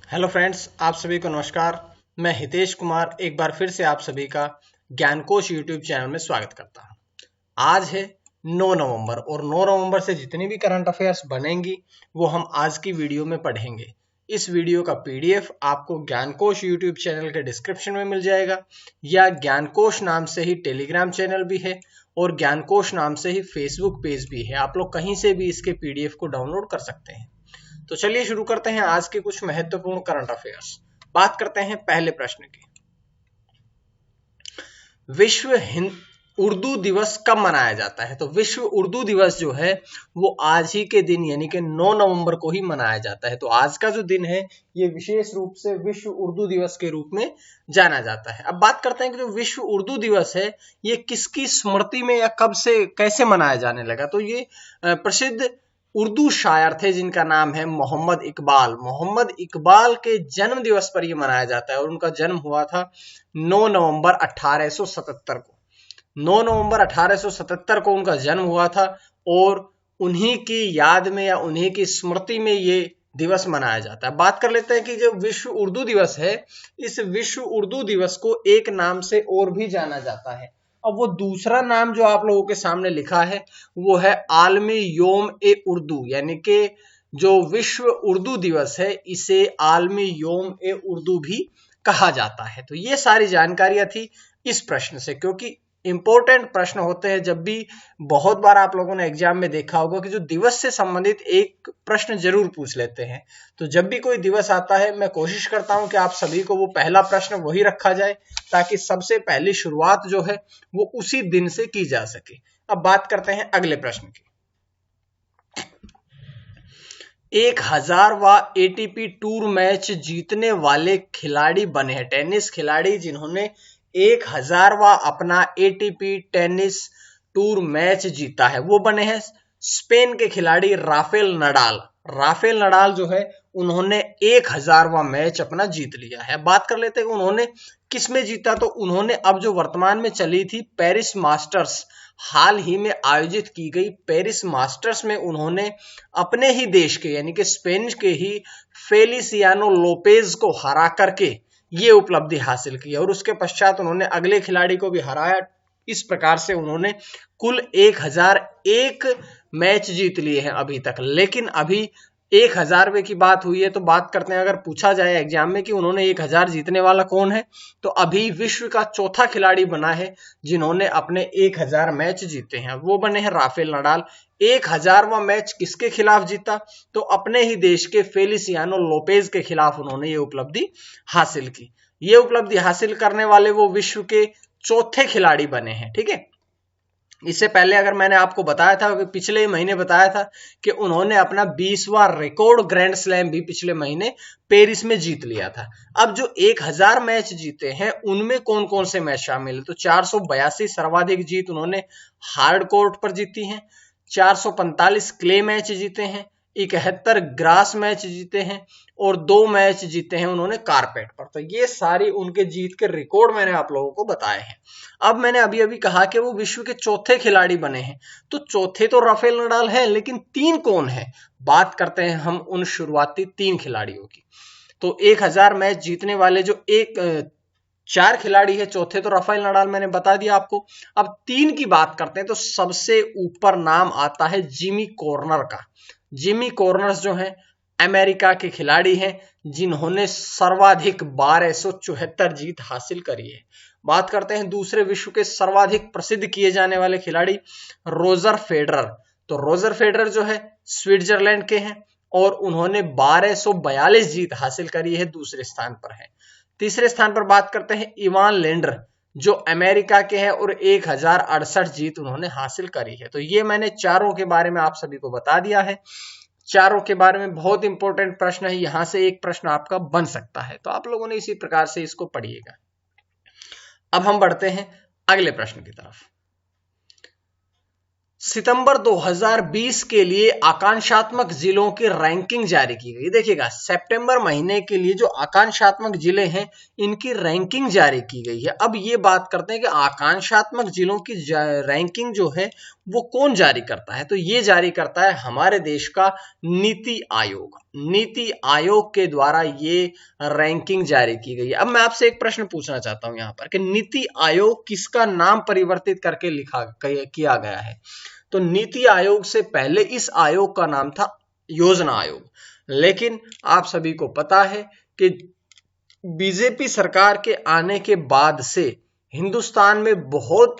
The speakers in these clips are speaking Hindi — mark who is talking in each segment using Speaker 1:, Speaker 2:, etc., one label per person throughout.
Speaker 1: हेलो फ्रेंड्स, आप सभी को नमस्कार। मैं हितेश कुमार एक बार फिर से आप सभी का ज्ञानकोश यूट्यूब चैनल में स्वागत करता हूं। आज है 9 नवंबर और 9 नवंबर से जितनी भी करंट अफेयर्स बनेंगी वो हम आज की वीडियो में पढ़ेंगे। इस वीडियो का पीडीएफ आपको ज्ञानकोश यूट्यूब चैनल के डिस्क्रिप्शन में मिल जाएगा, या ज्ञानकोश नाम से ही टेलीग्राम चैनल भी है और ज्ञानकोश नाम से ही फेसबुक पेज भी है। आप लोग कहीं से भी इसके पीडीएफ को डाउनलोड कर सकते हैं। तो चलिए शुरू करते हैं आज के कुछ महत्वपूर्ण करंट अफेयर्स। बात करते हैं पहले प्रश्न की। विश्व उर्दू दिवस कब मनाया जाता है? तो विश्व उर्दू दिवस जो है वो आज ही के दिन यानी कि 9 नवंबर को ही मनाया जाता है। तो आज का जो दिन है ये विशेष रूप से विश्व उर्दू दिवस के रूप में जाना जाता है। अब बात करते हैं कि जो विश्व उर्दू दिवस है ये किसकी स्मृति में या कब से कैसे मनाया जाने लगा। तो ये प्रसिद्ध उर्दू शायर थे जिनका नाम है मोहम्मद इकबाल। मोहम्मद इकबाल के जन्म दिवस पर यह मनाया जाता है और उनका जन्म हुआ था 9 नवंबर 1877 को। 9 नवंबर 1877 को उनका जन्म हुआ था और उन्हीं की याद में या उन्हीं की स्मृति में ये दिवस मनाया जाता है। बात कर लेते हैं कि जो विश्व उर्दू दिवस है, इस विश्व उर्दू दिवस को एक नाम से और भी जाना जाता है। अब वो दूसरा नाम जो आप लोगों के सामने लिखा है वो है आलमी योम ए उर्दू, यानी कि जो विश्व उर्दू दिवस है इसे आलमी योम ए उर्दू भी कहा जाता है। तो ये सारी जानकारियां थी इस प्रश्न से, क्योंकि इंपॉर्टेंट प्रश्न होते हैं। जब भी बहुत बार आप लोगों ने एग्जाम में देखा होगा कि जो दिवस से संबंधित एक प्रश्न जरूर पूछ लेते हैं। तो जब भी कोई दिवस आता है मैं कोशिश करता हूं कि आप सभी को वो पहला प्रश्न वही रखा जाए ताकि सबसे पहली शुरुआत जो है वो उसी दिन से की जा सके। अब बात करते हैं अगले प्रश्न की। 1000वां एटीपी टूर मैच जीतने वाले खिलाड़ी बने हैं। टेनिस खिलाड़ी जिन्होंने 1000वां अपना एटीपी टेनिस टूर मैच जीता है वो बने हैं स्पेन के खिलाड़ी राफेल नडाल। राफेल नडाल जो है उन्होंने 1000वां मैच अपना जीत लिया है। बात कर लेते हैं उन्होंने किस में जीता। तो उन्होंने अब जो वर्तमान में चली थी पेरिस मास्टर्स, हाल ही में आयोजित की गई पेरिस मास्टर्स में उन्होंने अपने ही देश के यानी कि स्पेन के ही फेलिसियानो लोपेज को हरा करके ये उपलब्धि हासिल की और उसके पश्चात उन्होंने अगले खिलाड़ी को भी हराया। इस प्रकार से उन्होंने कुल 1001 मैच जीत लिए हैं अभी तक। लेकिन अभी 1000वें की बात हुई है तो बात करते हैं, अगर पूछा जाए एग्जाम में कि उन्होंने 1000 जीतने वाला कौन है, तो अभी विश्व का चौथा खिलाड़ी बना है जिन्होंने अपने 1000 मैच जीते हैं, वो बने हैं राफेल नडाल। 1000वां मैच किसके खिलाफ जीता? तो अपने ही देश के फेलिसियानो लोपेज के खिलाफ उन्होंने ये उपलब्धि हासिल की। ये उपलब्धि हासिल करने वाले वो विश्व के चौथे खिलाड़ी बने हैं। ठीक है, इससे पहले अगर मैंने आपको बताया था, पिछले महीने बताया था कि उन्होंने अपना 20वां रिकॉर्ड ग्रैंड स्लैम भी पिछले महीने पेरिस में जीत लिया था। अब जो 1000 मैच जीते हैं उनमें कौन कौन से मैच शामिल है? तो 482 सर्वाधिक जीत उन्होंने हार्ड कोर्ट पर जीती हैं, 445 क्ले मैच जीते हैं, 71 ग्रास मैच जीते हैं और 2 मैच जीते हैं उन्होंने कारपेट पर। तो ये सारी उनके जीत के रिकॉर्ड मैंने आप लोगों को बताए हैं। अब मैंने अभी अभी कहा कि वो विश्व के चौथे खिलाड़ी बने हैं, तो चौथे तो राफेल नडाल है, लेकिन 3 कौन है? बात करते हैं हम उन शुरुआती 3 खिलाड़ियों की। तो 1000 मैच जीतने वाले जो 4 खिलाड़ी है, चौथे तो राफेल नडाल मैंने बता दिया आपको। अब 3 की बात करते हैं तो सबसे ऊपर नाम आता है जिमी कॉर्नर का। जिमी कॉर्नर्स जो हैं अमेरिका के खिलाड़ी हैं जिन्होंने सर्वाधिक 1274 जीत हासिल करी है। बात करते हैं दूसरे विश्व के सर्वाधिक प्रसिद्ध किए जाने वाले खिलाड़ी रोजर फेडरर। तो रोजर फेडरर जो है स्विट्जरलैंड के हैं और उन्होंने 1242 जीत हासिल करी है, दूसरे स्थान पर है। तीसरे स्थान पर बात करते हैं इवान लेंडर जो अमेरिका के हैं और 1068 जीत उन्होंने हासिल करी है। तो ये मैंने चारों के बारे में आप सभी को बता दिया है। चारों के बारे में बहुत इंपॉर्टेंट प्रश्न है, यहां से एक प्रश्न आपका बन सकता है, तो आप लोगों ने इसी प्रकार से इसको पढ़िएगा। अब हम बढ़ते हैं अगले प्रश्न की तरफ। सितंबर 2020 के लिए आकांक्षात्मक जिलों की रैंकिंग जारी की गई। देखिएगा, सितंबर महीने के लिए जो आकांक्षात्मक जिले हैं इनकी रैंकिंग जारी की गई है। अब ये बात करते हैं कि आकांक्षात्मक जिलों की रैंकिंग जो है वो कौन जारी करता है? तो ये जारी करता है हमारे देश का नीति आयोग। नीति आयोग के द्वारा ये रैंकिंग जारी की गई है। अब मैं आपसे एक प्रश्न पूछना चाहता हूं यहाँ पर कि नीति आयोग किसका नाम परिवर्तित करके किया गया है। तो नीति आयोग से पहले इस आयोग का नाम था योजना आयोग, लेकिन आप सभी को पता है कि बीजेपी सरकार के आने के बाद से हिंदुस्तान में बहुत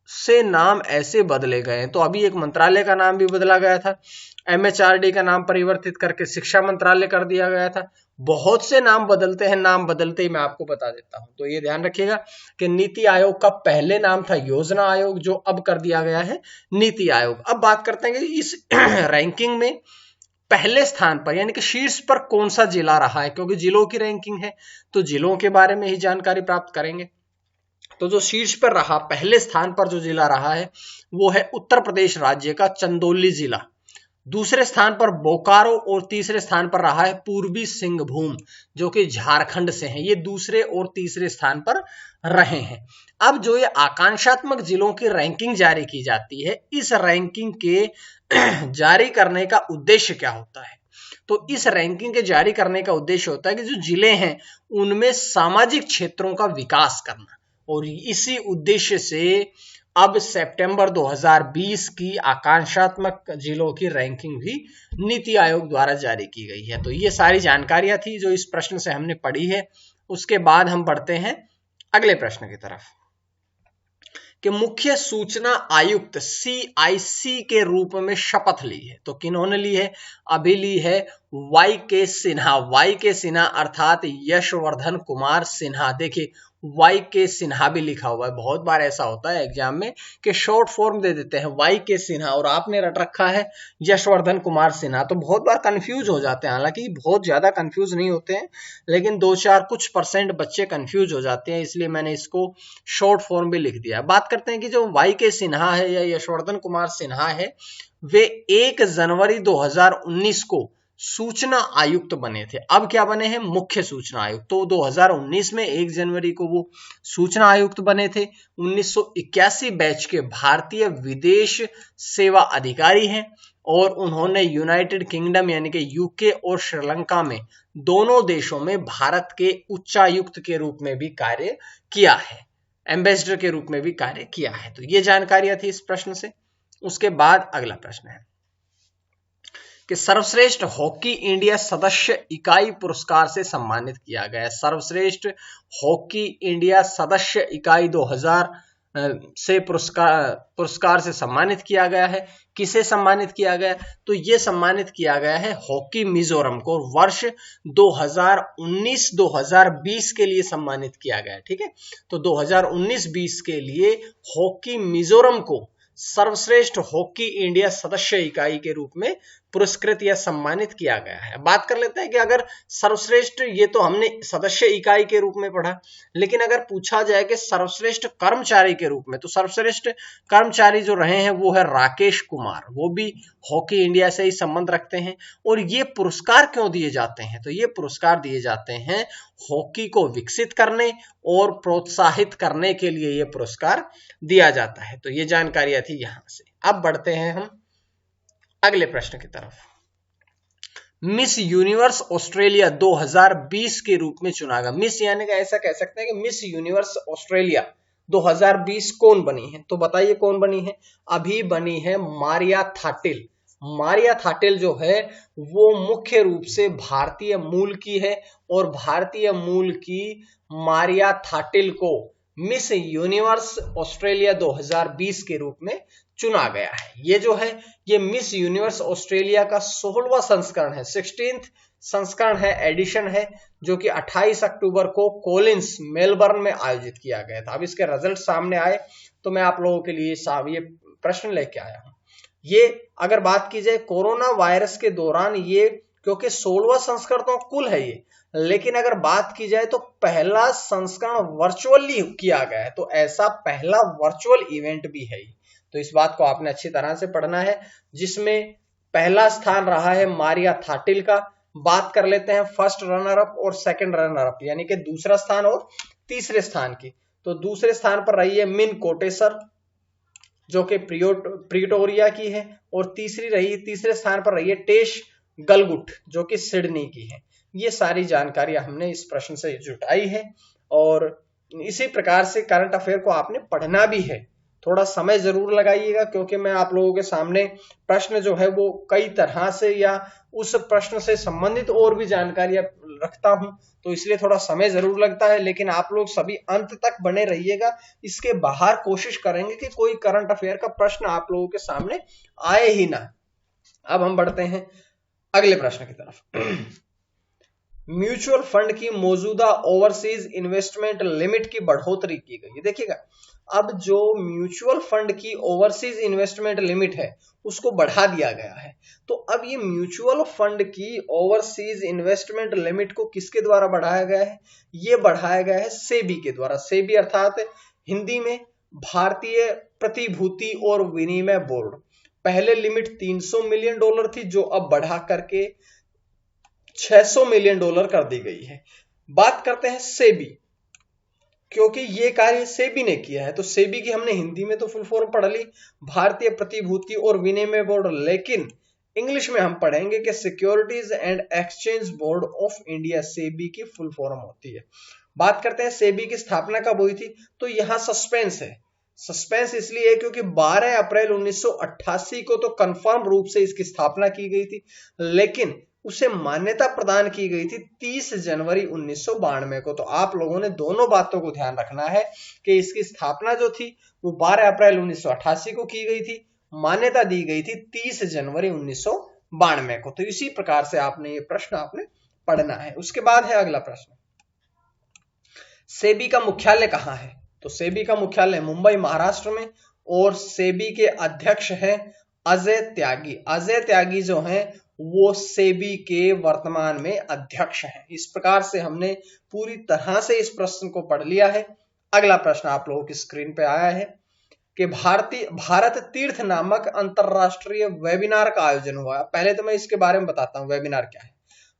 Speaker 1: से नाम ऐसे बदले गए हैं। तो अभी एक मंत्रालय का नाम भी बदला गया था, एमएचआरडी का नाम परिवर्तित करके शिक्षा मंत्रालय कर दिया गया था। बहुत से नाम बदलते हैं, नाम बदलते ही मैं आपको बता देता हूं। तो ये ध्यान रखिएगा कि नीति आयोग का पहले नाम था योजना आयोग, जो अब कर दिया गया है नीति आयोग। अब बात करते हैं कि इस रैंकिंग में पहले स्थान पर यानी कि शीर्ष पर कौन सा जिला रहा है, क्योंकि जिलों की रैंकिंग है तो जिलों के बारे में ही जानकारी प्राप्त करेंगे। तो जो शीर्ष पर रहा, पहले स्थान पर जो जिला रहा है वो है उत्तर प्रदेश राज्य का चंदौली जिला। दूसरे स्थान पर बोकारो और तीसरे स्थान पर रहा है पूर्वी सिंहभूम, जो कि झारखंड से है। ये दूसरे और तीसरे स्थान पर रहे हैं। अब जो ये आकांक्षात्मक जिलों की रैंकिंग जारी की जाती है, इस रैंकिंग के जारी करने का उद्देश्य क्या होता है। तो इस रैंकिंग के जारी करने का उद्देश्य होता है कि जो जिले हैं उनमें सामाजिक क्षेत्रों का विकास करना, और इसी उद्देश्य से अब सितंबर 2020 की आकांक्षात्मक जिलों की रैंकिंग भी नीति आयोग द्वारा जारी की गई है। तो ये सारी जानकारियां थी जो इस प्रश्न से हमने पढ़ी है। उसके बाद हम बढ़ते हैं अगले प्रश्न की तरफ कि मुख्य सूचना आयुक्त CIC के रूप में शपथ ली है। तो किन्होंने ली है? अभी ली है YK सिन्हा। YK सिन्हा अर्थात यशवर्धन कुमार सिन्हा। देखिए YK सिन्हा भी लिखा हुआ है। बहुत बार ऐसा होता है एग्जाम में कि शॉर्ट फॉर्म दे देते हैं YK सिन्हा और आपने रट रखा है यशवर्धन कुमार सिन्हा, तो बहुत बार कंफ्यूज हो जाते हैं। हालांकि बहुत ज्यादा कंफ्यूज नहीं होते हैं, लेकिन 2-4 कुछ % बच्चे कंफ्यूज हो जाते हैं, इसलिए मैंने इसको शॉर्ट फॉर्म भी लिख दिया। बात करते हैं कि जो YK सिन्हा है या यशवर्धन कुमार सिन्हा है, वे 1 जनवरी 2019 को सूचना आयुक्त बने थे। अब क्या बने हैं? मुख्य सूचना आयुक्त। तो 2019 में 1 जनवरी को वो सूचना आयुक्त बने थे। 1981 बैच के भारतीय विदेश सेवा अधिकारी हैं और उन्होंने यूनाइटेड किंगडम यानी कि यूके और श्रीलंका में दोनों देशों में भारत के उच्चायुक्त के रूप में भी कार्य किया है, एम्बेसडर के रूप में भी कार्य किया है। तो ये जानकारियां थी इस प्रश्न से। उसके बाद अगला प्रश्न है कि सर्वश्रेष्ठ हॉकी इंडिया सदस्य इकाई पुरस्कार से सम्मानित किया गया है। सर्वश्रेष्ठ हॉकी इंडिया सदस्य इकाई 2000 से पुरस्कार से सम्मानित किया गया है। किसे सम्मानित किया गया? तो ये सम्मानित किया गया है हॉकी मिजोरम को, वर्ष 2019-2020 के लिए सम्मानित किया गया है। ठीक है, तो 2019-20 के लिए हॉकी मिजोरम को सर्वश्रेष्ठ हॉकी इंडिया सदस्य इकाई के रूप में पुरस्कृत या सम्मानित किया गया है। बात कर लेते हैं कि अगर सर्वश्रेष्ठ, ये तो हमने सदस्य इकाई के रूप में पढ़ा, लेकिन अगर पूछा जाए कि सर्वश्रेष्ठ कर्मचारी के रूप में, तो सर्वश्रेष्ठ कर्मचारी जो रहे हैं वो है राकेश कुमार। वो भी हॉकी इंडिया से ही संबंध रखते हैं। और ये पुरस्कार क्यों दिए जाते हैं? तो ये पुरस्कार दिए जाते हैं हॉकी को विकसित करने और प्रोत्साहित करने के लिए ये पुरस्कार दिया जाता है। तो ये जानकारियां थी यहां से। अब बढ़ते हैं हम अगले प्रश्न की तरफ। मिस यूनिवर्स ऑस्ट्रेलिया 2020 के रूप में चुना गया। मिस यानी कि ऐसा कह सकते हैं कि मिस यूनिवर्स ऑस्ट्रेलिया 2020 कौन बनी है? तो बताइए कौन बनी है? अभी बनी है मारिया थाटिल। मारिया थाटिल जो है वो मुख्य रूप से भारतीय मूल की है और भारतीय मूल की मारिया थाटिल को मिस यूनिवर्स ऑस्ट्रेलिया 2020 के रूप में चुना गया है। ये जो है ये मिस यूनिवर्स ऑस्ट्रेलिया का 16वां संस्करण है, 16th संस्करण है, एडिशन है, जो कि 28 अक्टूबर को कोलिंस मेलबर्न में आयोजित किया गया था। अब इसके रिजल्ट सामने आए तो मैं आप लोगों के लिए ये प्रश्न लेके आया हूं। ये अगर बात की जाए कोरोना वायरस के दौरान, ये क्योंकि 16वां संस्करण तो कुल है ये, लेकिन अगर बात की जाए तो पहला संस्करण वर्चुअली किया गया है, तो ऐसा पहला वर्चुअल इवेंट भी है। तो इस बात को आपने अच्छी तरह से पढ़ना है, जिसमें पहला स्थान रहा है मारिया थाटिल का। बात कर लेते हैं फर्स्ट रनर अप और सेकंड रनर अप, यानी कि दूसरा स्थान और तीसरे स्थान की। तो दूसरे स्थान पर रही है मिन कोटेसर जो कि प्रिटोरिया की है, और तीसरे स्थान पर रही है टेश गलगुट जो कि सिडनी की है। ये सारी जानकारी हमने इस प्रश्न से जुटाई है और इसी प्रकार से करंट अफेयर को आपने पढ़ना भी है। थोड़ा समय जरूर लगाइएगा क्योंकि मैं आप लोगों के सामने प्रश्न जो है वो कई तरह से या उस प्रश्न से संबंधित और भी जानकारियां रखता हूं, तो इसलिए थोड़ा समय जरूर लगता है, लेकिन आप लोग सभी अंत तक बने रहिएगा। इसके बाहर कोशिश करेंगे कि कोई करंट अफेयर का प्रश्न आप लोगों के सामने आए ही ना। अब हम बढ़ते हैं अगले प्रश्न की तरफ। म्यूचुअल फंड की मौजूदा ओवरसीज इन्वेस्टमेंट लिमिट की बढ़ोतरी की गई है। देखिएगा, अब जो म्यूचुअल फंड की ओवरसीज इन्वेस्टमेंट लिमिट है उसको बढ़ा दिया गया है। तो अब ये म्यूचुअल फंड की ओवरसीज इन्वेस्टमेंट लिमिट को किसके द्वारा बढ़ाया गया है? ये बढ़ाया गया है सेबी के द्वारा। सेबी अर्थात हिंदी में भारतीय प्रतिभूति और विनिमय बोर्ड। पहले लिमिट $300 मिलियन थी, जो अब बढ़ा करके $600 मिलियन कर दी गई है। बात करते हैं सेबी, क्योंकि ये कार्य सेबी ने किया है, तो सेबी की हमने हिंदी में तो फुल फॉर्म पढ़ ली, भारतीय प्रतिभूति और विनिमय बोर्ड, लेकिन इंग्लिश में हम पढ़ेंगे कि securities and exchange board of India, SEBI की फुल फॉर्म होती है। बात करते हैं सेबी की स्थापना कब हुई थी, तो यहां सस्पेंस है। सस्पेंस इसलिए है क्योंकि 12 अप्रैल 1988 को तो कंफर्म रूप से इसकी स्थापना की गई थी, लेकिन उसे मान्यता प्रदान की गई थी 30 जनवरी 1992 को। तो आप लोगों ने दोनों बातों को ध्यान रखना है कि इसकी स्थापना जो थी वो 12 अप्रैल 1988 को की गई थी, मान्यता दी गई थी 30 जनवरी 1992 को। तो इसी प्रकार से आपने ये प्रश्न आपने पढ़ना है। उसके बाद है अगला प्रश्न, सेबी का मुख्यालय कहां है? तो सेबी का मुख्यालय मुंबई महाराष्ट्र में, और सेबी के अध्यक्ष हैं अजय त्यागी। अजय त्यागी जो हैं वो सेबी के वर्तमान में अध्यक्ष हैं। इस प्रकार से हमने पूरी तरह से इस प्रश्न को पढ़ लिया है। अगला प्रश्न आप लोगों की स्क्रीन पे आया है कि भारत तीर्थ नामक अंतरराष्ट्रीय वेबिनार का आयोजन हुआ। पहले तो मैं इसके बारे में बताता हूं वेबिनार क्या है।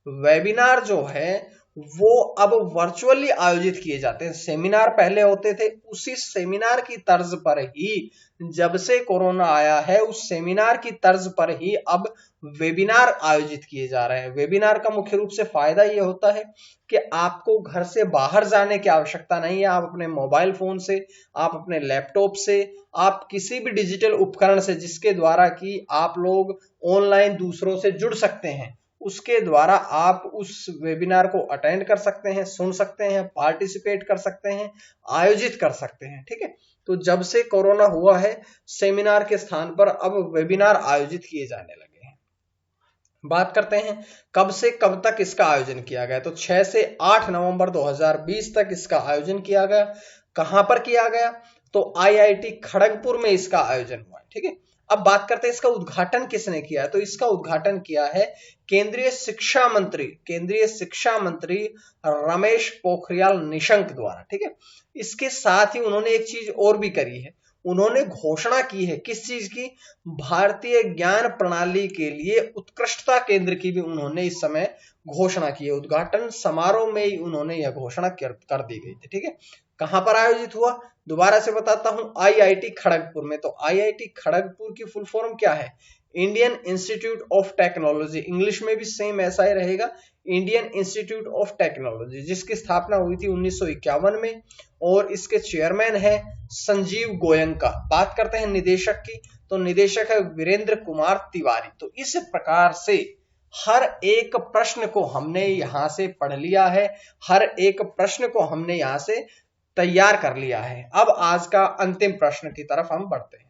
Speaker 1: वेबिनार जो है वो अब वर्चुअली आयोजित किए जाते हैं। सेमिनार पहले होते थे, उसी सेमिनार की तर्ज पर ही जब से कोरोना आया है उस सेमिनार की तर्ज पर ही अब वेबिनार आयोजित किए जा रहे हैं। वेबिनार का मुख्य रूप से फायदा यह होता है कि आपको घर से बाहर जाने की आवश्यकता नहीं है। आप अपने मोबाइल फोन से, आप अपने लैपटॉप से, आप किसी भी डिजिटल उपकरण से जिसके द्वारा कि आप लोग ऑनलाइन दूसरों से जुड़ सकते हैं, उसके द्वारा आप उस वेबिनार को अटेंड कर सकते हैं, सुन सकते हैं, पार्टिसिपेट कर सकते हैं, आयोजित कर सकते हैं। ठीक है, तो जब से कोरोना हुआ है सेमिनार के स्थान पर अब वेबिनार आयोजित किए जाने लगे हैं। बात करते हैं कब से कब तक इसका आयोजन किया गया, तो 6 से 8 नवंबर 2020 तक इसका आयोजन किया गया। कहां पर किया गया, तो आईआईटी खड़गपुर में इसका आयोजन हुआ। ठीक है, अब बात करते हैं इसका उद्घाटन किसने किया है, तो इसका उद्घाटन किया है केंद्रीय शिक्षा मंत्री रमेश पोखरियाल निशंक द्वारा। ठीक है, इसके साथ ही उन्होंने एक चीज और भी करी है, उन्होंने घोषणा की है किस चीज की, भारतीय ज्ञान प्रणाली के लिए उत्कृष्टता केंद्र की भी उन्होंने इस समय घोषणा की है। उद्घाटन समारोह में ही उन्होंने यह घोषणा कर दी गई थी। ठीक है, कहां पर आयोजित हुआ, दोबारा से बताता हूं, आईआईटी खड़गपुर में। तो आईआईटी खड़गपुर की फुल फॉर्म क्या है, Indian institute of technology. English में भी सेम ऐसा ही रहेगा, इंडियन इंस्टीट्यूट ऑफ टेक्नोलॉजी, जिसकी स्थापना हुई थी 1951 में, और इसके चेयरमैन है संजीव गोयंका। बात करते हैं निदेशक की, तो निदेशक है वीरेंद्र कुमार तिवारी। तो इस प्रकार से हर एक प्रश्न को हमने यहां से पढ़ लिया है, हर एक प्रश्न को हमने यहां से तैयार कर लिया है। अब आज का अंतिम प्रश्न की तरफ हम बढ़ते हैं।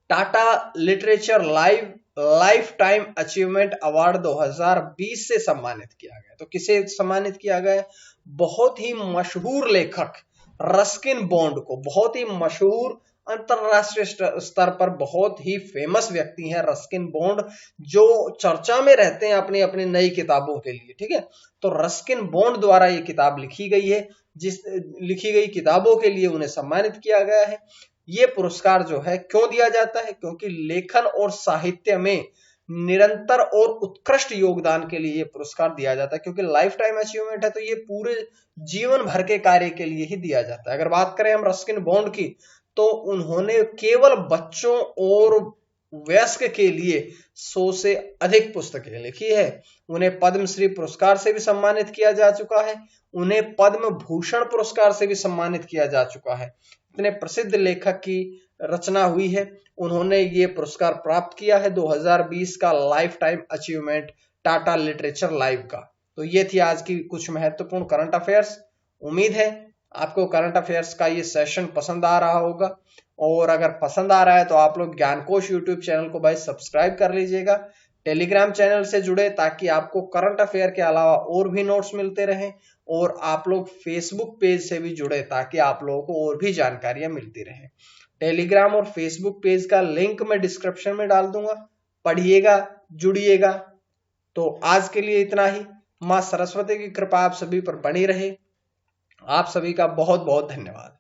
Speaker 1: Tata literature life time achievement award 2020 से सम्मानित किया गया। तो किसे सम्मानित किया गया, बहुत ही मशहूर लेखक रस्किन बॉन्ड को। बहुत ही मशहूर अंतरराष्ट्रीय स्तर पर बहुत ही फेमस व्यक्ति हैं रस्किन बॉन्ड, जो चर्चा में रहते हैं अपनी अपनी नई किताबों के लिए। ठीक है, तो रस्किन बॉन्ड द्वारा ये किताब लिखी गई है, लिखी गई किताबों के लिए उन्हें सम्मानित किया गया है। ये पुरस्कार जो है क्यों दिया जाता है, क्योंकि लेखन और साहित्य में निरंतर और उत्कृष्ट योगदान के लिए ये पुरस्कार दिया जाता है। क्योंकि लाइफ टाइम अचीवमेंट है तो ये पूरे जीवन भर के कार्य के लिए ही दिया जाता है। अगर बात करें हम रस्किन बॉन्ड की, तो उन्होंने केवल बच्चों और वयस्क के लिए 100 से अधिक पुस्तकें लिखी है। उन्हें पद्मश्री पुरस्कार से भी सम्मानित किया जा चुका है। उन्हें पद्म भूषण पुरस्कार से भी सम्मानित किया जा चुका है। इतने प्रसिद्ध लेखक की रचना हुई है। उन्होंने ये पुरस्कार प्राप्त किया है 2020 का life time achievement Tata literature live का। तो ये थी आज की कुछ महत्वपूर्ण करंट अफेयर्स। उम्मीद है आपको करंट अफेयर्स का ये सेशन पसंद आ रहा होगा, और अगर पसंद आ रहा है तो आप लोग ज्ञानकोश यूट्यूब चैनल को भाई सब्सक्राइब कर लीजिएगा। टेलीग्राम चैनल से जुड़े ताकि आपको करंट अफेयर के अलावा और भी नोट्स मिलते रहें, और आप लोग फेसबुक पेज से भी जुड़े ताकि आप लोगों को और भी जानकारियां मिलती रहें। टेलीग्राम और फेसबुक पेज का लिंक मैं डिस्क्रिप्शन में डाल दूंगा, पढ़िएगा, जुड़िएगा। तो आज के लिए इतना ही। मां सरस्वती की कृपा आप सभी पर बनी रहे। आप सभी का बहुत बहुत धन्यवाद।